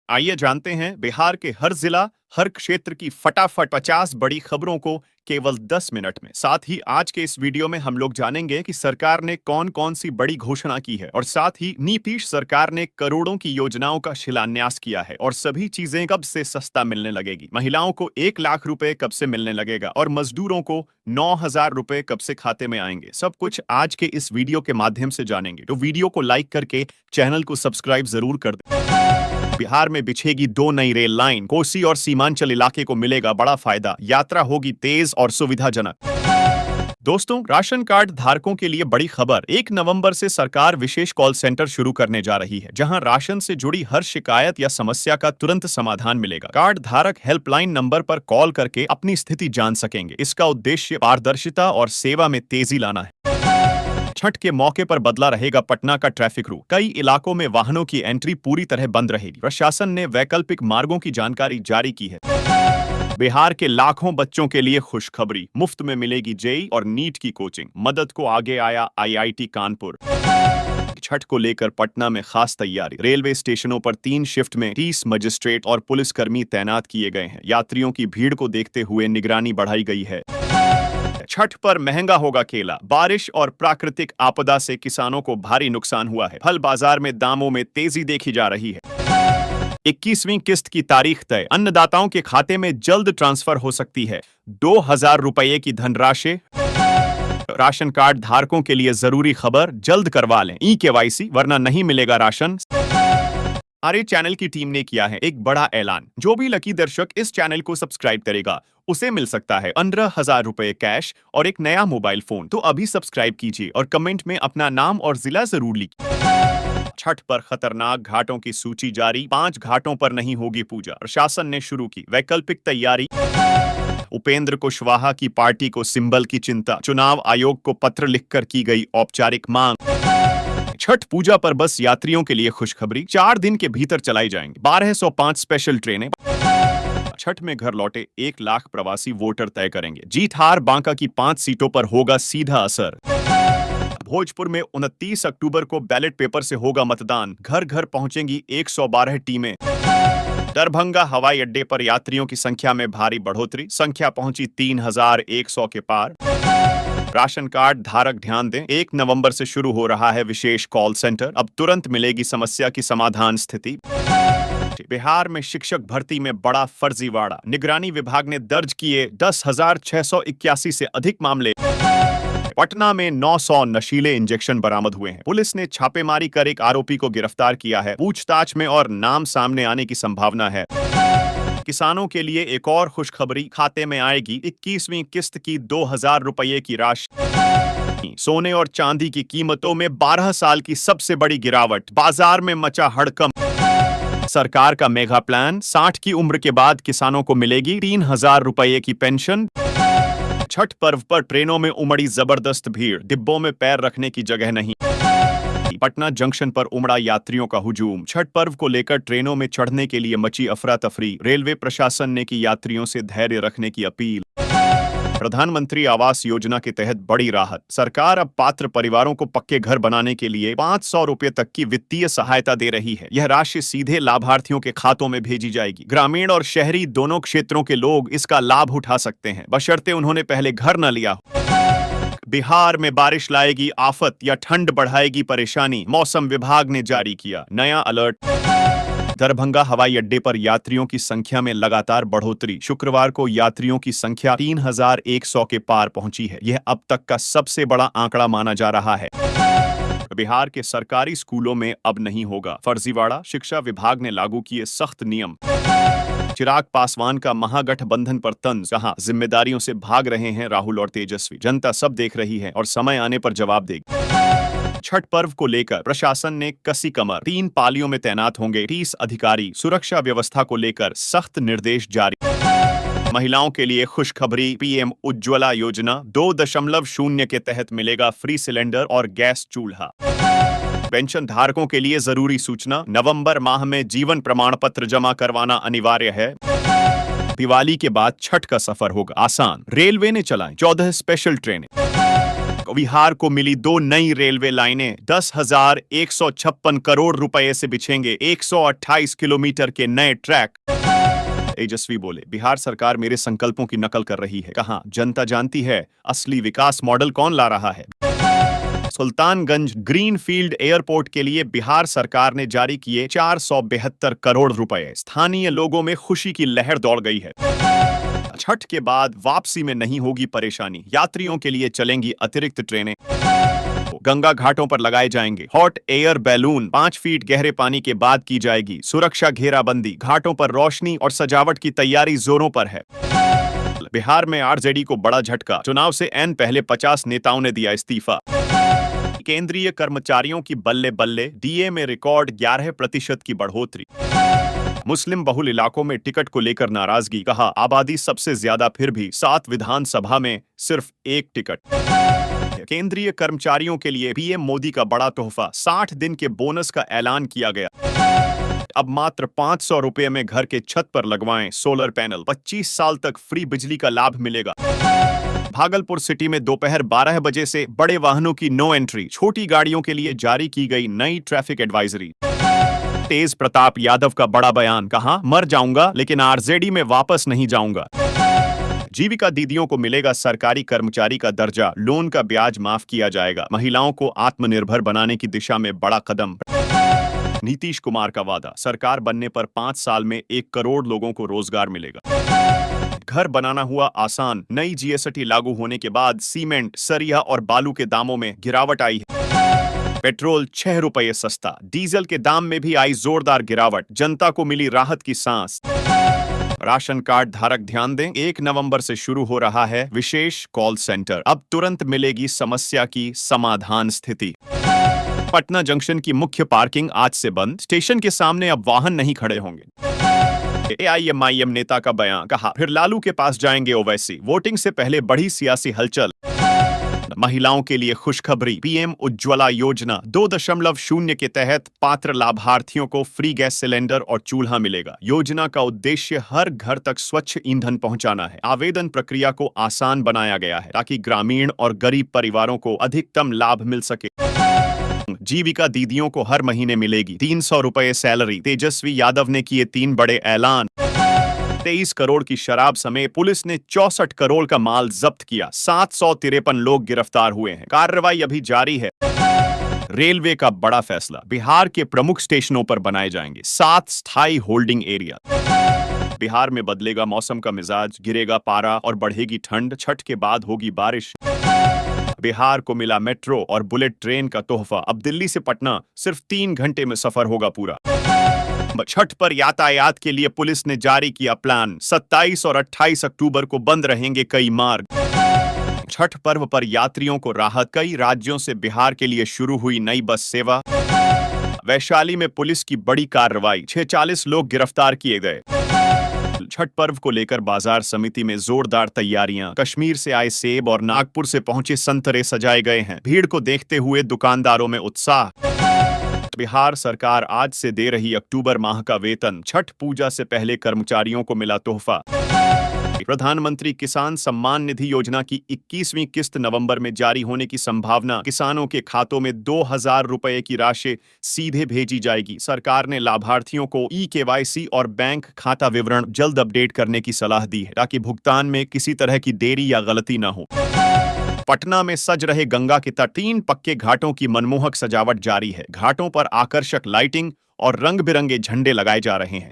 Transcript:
आइए जानते हैं बिहार के हर जिला, हर क्षेत्र की फटाफट 50 बड़ी खबरों को केवल 10 मिनट में। साथ ही आज के इस वीडियो में हम लोग जानेंगे कि सरकार ने कौन कौन सी बड़ी घोषणा की है और साथ ही नीतीश सरकार ने करोड़ों की योजनाओं का शिलान्यास किया है और सभी चीजें कब से सस्ता मिलने लगेगी, महिलाओं को 1 लाख रुपए कब से मिलने लगेगा और मजदूरों को 9,000 रुपए कब से खाते में आएंगे। सब कुछ आज के इस वीडियो के माध्यम से जानेंगे, तो वीडियो को लाइक करके चैनल को सब्सक्राइब जरूर कर दें। बिहार में बिछेगी 2 नई रेल लाइन, कोसी और सीमांचल इलाके को मिलेगा बड़ा फायदा, यात्रा होगी तेज और सुविधाजनक। दोस्तों, राशन कार्ड धारकों के लिए बड़ी खबर। 1 नवंबर से सरकार विशेष कॉल सेंटर शुरू करने जा रही है, जहां राशन से जुड़ी हर शिकायत या समस्या का तुरंत समाधान मिलेगा। कार्ड धारक हेल्पलाइन नंबर पर कॉल करके अपनी स्थिति जान सकेंगे। इसका उद्देश्य पारदर्शिता और सेवा में तेजी लाना है। छठ के मौके पर बदला रहेगा पटना का ट्रैफिक रूट। कई इलाकों में वाहनों की एंट्री पूरी तरह बंद रहेगी। प्रशासन ने वैकल्पिक मार्गों की जानकारी जारी की है। बिहार के लाखों बच्चों के लिए खुशखबरी, मुफ्त में मिलेगी जेईई और नीट की कोचिंग। मदद को आगे आया आईआईटी कानपुर। छठ को लेकर पटना में खास तैयारी। रेलवे स्टेशनों पर 3 शिफ्ट में 30 मजिस्ट्रेट और पुलिसकर्मी तैनात किए गए हैं। यात्रियों की भीड़ को देखते हुए निगरानी बढ़ाई गई है। छठ पर महंगा होगा केला। बारिश और प्राकृतिक आपदा से किसानों को भारी नुकसान हुआ है। फल बाजार में दामों में तेजी देखी जा रही है। 21वीं किस्त की तारीख तय। अन्नदाताओं के खाते में जल्द ट्रांसफर हो सकती है 2,000 रुपए की धनराशि। राशन कार्ड धारकों के लिए जरूरी खबर, जल्द करवा लें ई-केवाईसी वरना नहीं मिलेगा राशन। आर्य चैनल की टीम ने किया है एक बड़ा ऐलान। जो भी लकी दर्शक इस चैनल को सब्सक्राइब करेगा उसे मिल सकता है 15,000 रुपए कैश और एक नया मोबाइल फोन। तो अभी सब्सक्राइब कीजिए और कमेंट में अपना नाम और जिला जरूर लिखिए। छठ पर खतरनाक घाटों की सूची जारी। 5 घाटों पर नहीं होगी पूजा। प्रशासन ने शुरू की वैकल्पिक तैयारी। उपेंद्र कुशवाहा की पार्टी को सिंबल की चिंता। चुनाव आयोग को पत्र लिखकर की गई औपचारिक मांग। छठ पूजा पर बस यात्रियों के लिए खुशखबरी। 4 दिन के भीतर चलाई जाएंगी 1205 स्पेशल ट्रेनें। छठ में घर लौटे 1 लाख प्रवासी वोटर तय करेंगे। जीत हार बांका की 5 सीटों पर होगा सीधा असर। भोजपुर में 29 अक्टूबर को बैलेट पेपर से होगा मतदान। घर घर पहुंचेंगी 112 टीमें। दरभंगा हवाई अड्डे पर यात्रियों की संख्या में भारी बढ़ोतरी। संख्या पहुंची 3,100 के पार। राशन कार्ड धारक ध्यान दें, 1 नवंबर से शुरू हो रहा है विशेष कॉल सेंटर। अब तुरंत मिलेगी समस्या की समाधान स्थिति। बिहार में शिक्षक भर्ती में बड़ा फर्जीवाड़ा। निगरानी विभाग ने दर्ज किए 10,681 से अधिक मामले। पटना में 900 नशीले इंजेक्शन बरामद हुए हैं। पुलिस ने छापेमारी कर एक आरोपी को गिरफ्तार किया है। पूछताछ में और नाम सामने आने की संभावना है। किसानों के लिए एक और खुशखबरी, खाते में आएगी 21वीं किस्त की 2,000 रुपए की राशि। सोने और चांदी की कीमतों में 12 साल की सबसे बड़ी गिरावट। बाजार में मचा हड़कंप। सरकार का मेगा प्लान, 60 की उम्र के बाद किसानों को मिलेगी 3,000 रुपए की पेंशन। छठ पर्व पर ट्रेनों में उमड़ी जबरदस्त भीड़। डिब्बों में पैर रखने की जगह नहीं। पटना जंक्शन पर उमड़ा यात्रियों का हुजूम। छठ पर्व को लेकर ट्रेनों में चढ़ने के लिए मची अफरा तफरी। रेलवे प्रशासन ने की यात्रियों से धैर्य रखने की अपील। प्रधानमंत्री आवास योजना के तहत बड़ी राहत। सरकार अब पात्र परिवारों को पक्के घर बनाने के लिए 500 रुपए तक की वित्तीय सहायता दे रही है। यह राशि सीधे लाभार्थियों के खातों में भेजी जाएगी। ग्रामीण और शहरी दोनों क्षेत्रों के लोग इसका लाभ उठा सकते हैं, बशर्ते उन्होंने पहले घर न लिया हो। बिहार में बारिश लाएगी आफत या ठंड बढ़ाएगी परेशानी, मौसम विभाग ने जारी किया नया अलर्ट। दरभंगा हवाई अड्डे पर यात्रियों की संख्या में लगातार बढ़ोतरी। शुक्रवार को यात्रियों की संख्या 3,100 के पार पहुंची है। यह अब तक का सबसे बड़ा आंकड़ा माना जा रहा है। बिहार के सरकारी स्कूलों में अब नहीं होगा फर्जीवाड़ा। शिक्षा विभाग ने लागू किए सख्त नियम। चिराग पासवान का महागठबंधन पर तंज। कहा जिम्मेदारियों से भाग रहे हैं राहुल और तेजस्वी। जनता सब देख रही है और समय आने पर जवाब देगी। छठ पर्व को लेकर प्रशासन ने कसी कमर। 3 पालियों में तैनात होंगे 30 अधिकारी। सुरक्षा व्यवस्था को लेकर सख्त निर्देश जारी। महिलाओं के लिए खुशखबरी। पीएम उज्ज्वला योजना 2.0 के तहत मिलेगा फ्री सिलेंडर और गैस चूल्हा। पेंशन धारकों के लिए जरूरी सूचना, नवंबर माह में जीवन प्रमाण पत्र जमा करवाना अनिवार्य है। दिवाली के बाद छठ का सफर होगा आसान। रेलवे ने चलाएं 14 स्पेशल ट्रेनें। बिहार को मिली 2 नई रेलवे लाइनें 10,156 करोड़ रुपए से बिछेंगे 128 किलोमीटर के नए ट्रैक। तेजस्वी बोले, बिहार सरकार मेरे संकल्पों की नकल कर रही है। कहा, जनता जानती है असली विकास मॉडल कौन ला रहा है। सुल्तानगंज ग्रीनफील्ड एयरपोर्ट के लिए बिहार सरकार ने जारी किए 472 करोड़ रुपए। स्थानीय लोगों में खुशी की लहर दौड़ गई है। छठ के बाद वापसी में नहीं होगी परेशानी, यात्रियों के लिए चलेंगी अतिरिक्त ट्रेनें। गंगा घाटों पर लगाए जाएंगे हॉट एयर बैलून, 5 फीट गहरे पानी के बाद की जाएगी सुरक्षा घेराबंदी। घाटों पर रोशनी और सजावट की तैयारी जोरों पर है। बिहार में आरजेडी को बड़ा झटका, चुनाव से ऐन पहले 50 नेताओं ने दिया इस्तीफा। केंद्रीय कर्मचारियों की बल्ले बल्ले, डीए में रिकॉर्ड 11% की बढ़ोतरी। मुस्लिम बहुल इलाकों में टिकट को लेकर नाराजगी, कहा आबादी सबसे ज्यादा फिर भी 7 विधानसभा में सिर्फ 1 टिकट। केंद्रीय कर्मचारियों के लिए पीएम मोदी का बड़ा तोहफा, 60 दिन के बोनस का ऐलान किया गया। अब मात्र 500 रुपए में घर के छत पर लगवाएं सोलर पैनल, 25 साल तक फ्री बिजली का लाभ मिलेगा। भागलपुर सिटी में दोपहर 12 बजे से बड़े वाहनों की नो एंट्री, छोटी गाड़ियों के लिए जारी की गई नई ट्रैफिक एडवाइजरी। तेज प्रताप यादव का बड़ा बयान, कहा मर जाऊंगा लेकिन आरजेडी में वापस नहीं जाऊंगा। जीविका दीदियों को मिलेगा सरकारी कर्मचारी का दर्जा, लोन का ब्याज माफ किया जाएगा। महिलाओं को आत्मनिर्भर बनाने की दिशा में बड़ा कदम। नीतीश कुमार का वादा, सरकार बनने पर 5 साल में 1 करोड़ लोगों को रोजगार मिलेगा। घर बनाना हुआ आसान, नई जीएसटी लागू होने के बाद सीमेंट, सरिया और बालू के दामों में गिरावट आई है। पेट्रोल 6 रुपये सस्ता, डीजल के दाम में भी आई जोरदार गिरावट, जनता को मिली राहत की सांस। राशन कार्ड धारक ध्यान दें, 1 नवंबर से शुरू हो रहा है विशेष कॉल सेंटर, अब तुरंत मिलेगी समस्या की समाधान स्थिति। पटना जंक्शन की मुख्य पार्किंग आज से बंद, स्टेशन के सामने अब वाहन नहीं खड़े होंगे। एआईएमआईएम नेता का बयान, कहा फिर लालू के पास जाएंगे ओवैसी, वोटिंग से पहले बढ़ी सियासी हलचल। महिलाओं के लिए खुशखबरी, पीएम उज्ज्वला योजना 2.0 के तहत पात्र लाभार्थियों को फ्री गैस सिलेंडर और चूल्हा मिलेगा। योजना का उद्देश्य हर घर तक स्वच्छ ईंधन पहुंचाना है। आवेदन प्रक्रिया को आसान बनाया गया है ताकि ग्रामीण और गरीब परिवारों को अधिकतम लाभ मिल सके। जीविका दीदियों को हर महीने मिलेगी 300 रुपए सैलरी, तेजस्वी यादव ने किए 3 बड़े ऐलान। 23 करोड़ की शराब समेत पुलिस ने 64 करोड़ का माल जब्त किया, 753 लोग गिरफ्तार हुए हैं। कार्रवाई अभी जारी है। रेलवे का बड़ा फैसला, बिहार के प्रमुख स्टेशनों पर बनाए जाएंगे 7 स्थायी होल्डिंग एरिया। बिहार में बदलेगा मौसम का मिजाज, गिरेगा पारा और बढ़ेगी ठंड, छठ के बाद होगी बारिश। बिहार को मिला मेट्रो और बुलेट ट्रेन का तोहफा, अब दिल्ली से पटना सिर्फ 3 घंटे में सफर होगा पूरा। छठ पर यातायात के लिए पुलिस ने जारी किया प्लान, 27 और 28 अक्टूबर को बंद रहेंगे कई मार्ग। छठ पर्व पर यात्रियों को राहत, कई राज्यों से बिहार के लिए शुरू हुई नई बस सेवा। वैशाली में पुलिस की बड़ी कार्रवाई, 46 लोग गिरफ्तार किए गए। छठ पर्व को लेकर बाजार समिति में जोरदार तैयारियां, कश्मीर से आए सेब और नागपुर से पहुंचे संतरे सजाए गए हैं। भीड़ को देखते हुए दुकानदारों में उत्साह। बिहार सरकार आज से दे रही अक्टूबर माह का वेतन, छठ पूजा से पहले कर्मचारियों को मिला तोहफा। प्रधानमंत्री किसान सम्मान निधि योजना की 21वीं किस्त नवंबर में जारी होने की संभावना, किसानों के खातों में 2000 रुपए की राशि सीधे भेजी जाएगी। सरकार ने लाभार्थियों को ई-केवाईसी और बैंक खाता विवरण जल्द अपडेट करने की सलाह दी है ताकि भुगतान में किसी तरह की देरी या गलती न हो। पटना में सज रहे गंगा के तट, 3 पक्के घाटों की मनमोहक सजावट जारी है। घाटों पर आकर्षक लाइटिंग और रंग बिरंगे झंडे लगाए जा रहे हैं।